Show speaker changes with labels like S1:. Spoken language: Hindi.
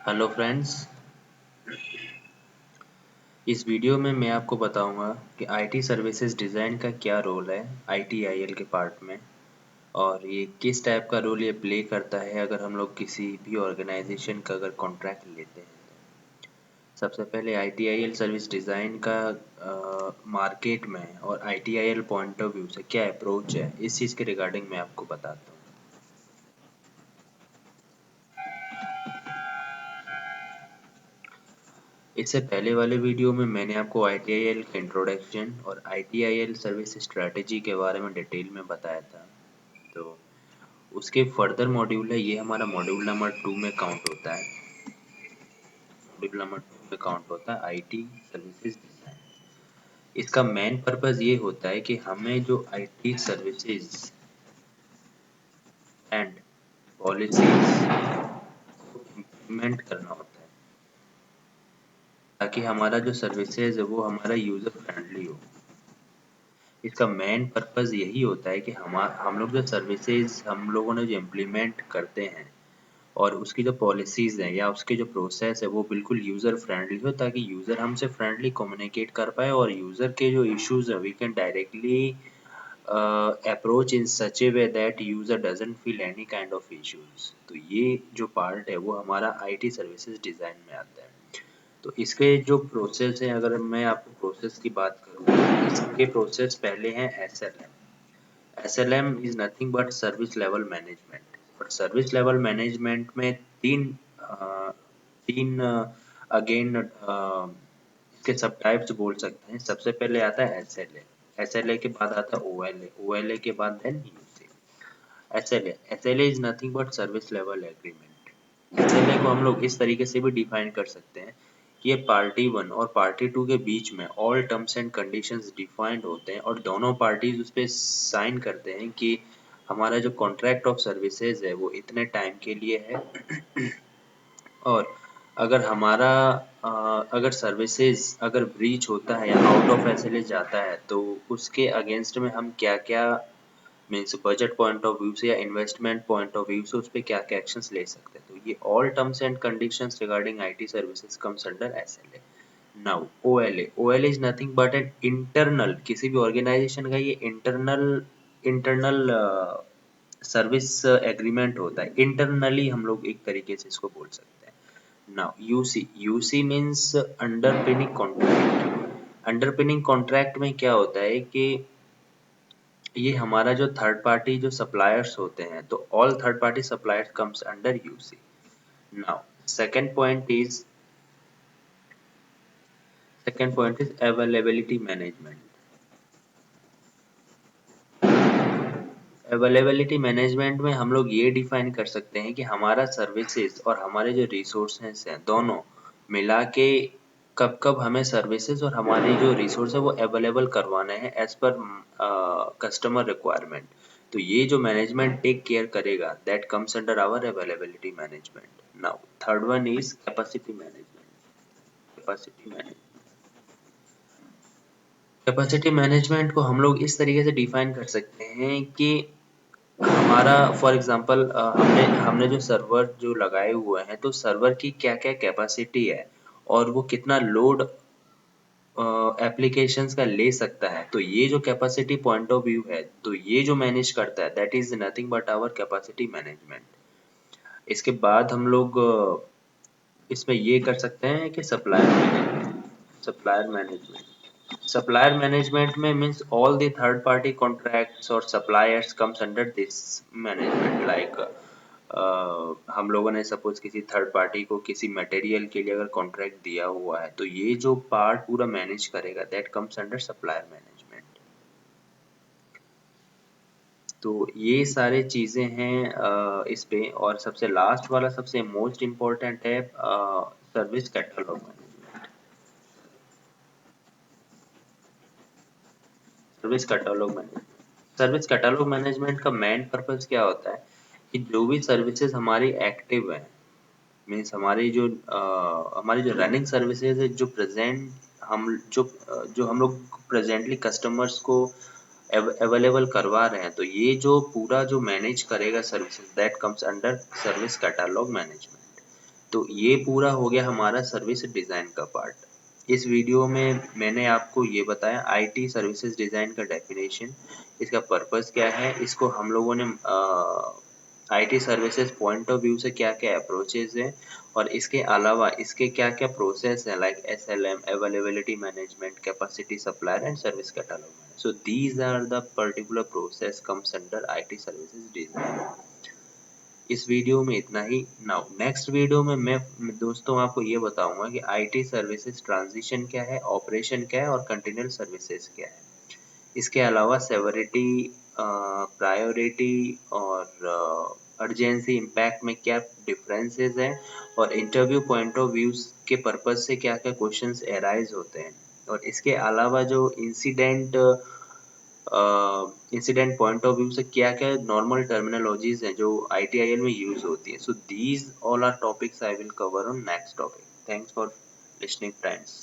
S1: Hello friends. इस वीडियो में मैं आपको बताऊंगा कि आईटी सर्विसेज डिज़ाइन का क्या रोल है आईटीआईएल के पार्ट में, और ये किस टाइप का रोल ये प्ले करता है अगर हम लोग किसी भी ऑर्गेनाइजेशन का अगर कॉन्ट्रैक्ट लेते हैं। सबसे पहले आईटीआईएल सर्विस डिज़ाइन का मार्केट में और आईटीआईएल पॉइंट ऑफ व्यू से क्या अप्रोच है, इस चीज़ के रिगार्डिंग मैं आपको बताता हूँ। इससे पहले वाले वीडियो में मैंने आपको आईटीआईएल का इंट्रोडक्शन और आईटीआईएल सर्विस स्ट्रेटजी के बारे में डिटेल में बताया था। तो उसके फर्दर मॉड्यूल है, ये हमारा मॉड्यूल नंबर 2 में काउंट होता है। मॉड्यूल नंबर 2 में काउंट होता है आईटी सर्विसेज डिज़ाइन। इसका मेन पर्पस ये होता है कि हमें जो आईटी सर्विसेज एंड पॉलिसीज को इम्प्लीमेंट करना होता है ताकि हमारा जो सर्विसेज है वो हमारा यूजर फ्रेंडली हो। इसका मेन पर्पस यही होता है कि हम लोग जो सर्विसेज हम लोगों ने जो इम्प्लीमेंट करते हैं और उसकी जो पॉलिसीज हैं या उसके जो प्रोसेस है वो बिल्कुल यूजर फ्रेंडली हो, ताकि यूजर हमसे फ्रेंडली कम्युनिकेट कर पाए और यूजर के जो इश्यूज है we can directly approach in such a way that user doesn't feel any kind of issues. तो ये जो पार्ट है वो हमारा आईटी सर्विसेज डिजाइन में आता है। तो इसके जो प्रोसेस है, अगर मैं आपको प्रोसेस की बात करूँ तो इसके प्रोसेस पहले हैं SLM. SLM is nothing but service level management. और सर्विस लेवल मैनेजमेंट में तीन अगेन इसके सब टाइप्स बोल सकते हैं। सबसे पहले आता है एसएलए। एसएलए के बाद आता है ओएलए। ओएलए के बाद then UC. SLA SLA is nothing but service level agreement. SLA को हम लोग इस तरीके से भी डिफाइन कर सकते हैं कि ये पार्टी 1 और पार्टी 2 के बीच में all terms and conditions defined होते हैं और दोनों पार्टीज उस पे साइन करते हैं कि हमारा जो कॉन्ट्रैक्ट ऑफ सर्विसेज है वो इतने टाइम के लिए है। और अगर हमारा अगर सर्विसेज अगर ब्रीच होता है या आउट ऑफ एसएलए जाता है तो उसके अगेंस्ट में हम क्या क्या means budget point of view से या इन्वेस्टमेंट पॉइंट ऑफ व्यू से उस पे क्या क्या एक्शंस ले सकते हैं। तो ये all terms and conditions regarding IT services comes under SLA. Now Ola. Ola is nothing but an internal, किसी भी ऑर्गेनाइजेशन का ये इंटरनल सर्विस एग्रीमेंट होता है। इंटरनली हम लोग एक तरीके से इसको बोल सकते हैं। Now UC. UC means underpinning contract. Underpinning contract में क्या होता है कि ये हमारा जो थर्ड पार्टी जो सप्लायर्स होते हैं, तो all third party suppliers comes under UC. Now second point is availability management. Availability management में हम लोग ये डिफाइन कर सकते हैं कि हमारा सर्विसेज और हमारे जो रिसोर्सेज हैं दोनों मिला के कब कब हमें सर्विसेज और हमारी जो रिसोर्स है वो अवेलेबल करवाने हैं एज पर कस्टमर रिक्वायरमेंट। तो ये जो मैनेजमेंट टेक केयर करेगा that comes under our availability management. Now third one is capacity management. Capacity management. Capacity management को हम लोग इस तरीके से डिफाइन कर सकते हैं कि हमारा फॉर एग्जांपल हमने हमने जो सर्वर जो लगाए हुए हैं तो सर्वर की क्या क्या कैपेसिटी है और वो कितना लोड एप्लीकेशंस का ले सकता है। तो ये जो कैपेसिटी पॉइंट ऑफ व्यू है तो ये जो मैनेज करता है that is nothing but our capacity management. इसके बाद हम लोग इसमें ये कर सकते हैं कि supplier management. Supplier management. Supplier management में means all the third party contracts और suppliers comes under this management. Like हम लोगों ने सपोज किसी थर्ड पार्टी को किसी मटेरियल के लिए अगर कॉन्ट्रैक्ट दिया हुआ है तो ये जो पार्ट पूरा मैनेज करेगा that comes under supplier management. तो ये सारे चीजें हैं इस पे। और सबसे लास्ट वाला सबसे मोस्ट इम्पोर्टेंट है service catalogue management. Service catalogue management. Service catalogue management का मेन पर्पस क्या होता है कि जो भी सर्विसेज हमारी एक्टिव है मीन्स हमारी जो रनिंग सर्विसेज है जो प्रेजेंट हम जो हम लोग प्रेजेंटली कस्टमर्स को अवेलेबल करवा रहे हैं, तो ये जो पूरा जो मैनेज करेगा services that comes under service catalogue management. तो ये पूरा हो गया हमारा सर्विस डिज़ाइन का पार्ट। इस वीडियो में मैंने आपको ये बताया आईटी सर्विसेज डिज़ाइन का डेफिनेशन, इसका पर्पस क्या है, इसको हम लोगों ने IT services point of view से क्या-क्या अप्रोचेज़ हैं और इसके अलावा इसके क्या-क्या प्रोसेस हैं like SLM, availability management, capacity supplier and service catalog. So these are the particular process comes under IT services design. इस वीडियो में इतना ही। नाउ नेक्स्ट वीडियो में मैं दोस्तों आपको ये बताऊंगा कि आईटी सर्विसेज ट्रांजिशन क्या है, ऑपरेशन क्या है और कंटिन्यूअस सर्विसेज क्या है। इसके अलावा सेवरिटी, प्रायोरिटी और अर्जेंसी इम्पैक्ट में क्या डिफरेंसेस हैं और इंटरव्यू पॉइंट ऑफ व्यूज के पर्पज से क्या क्या क्वेश्चंस एराइज होते हैं और इसके अलावा जो इंसिडेंट पॉइंट ऑफ व्यू से क्या क्या नॉर्मल टर्मिनोलॉजीज हैं जो आईटीआईएल में यूज होती है। So these all are topics I will cover on next topic. Thanks for listening friends.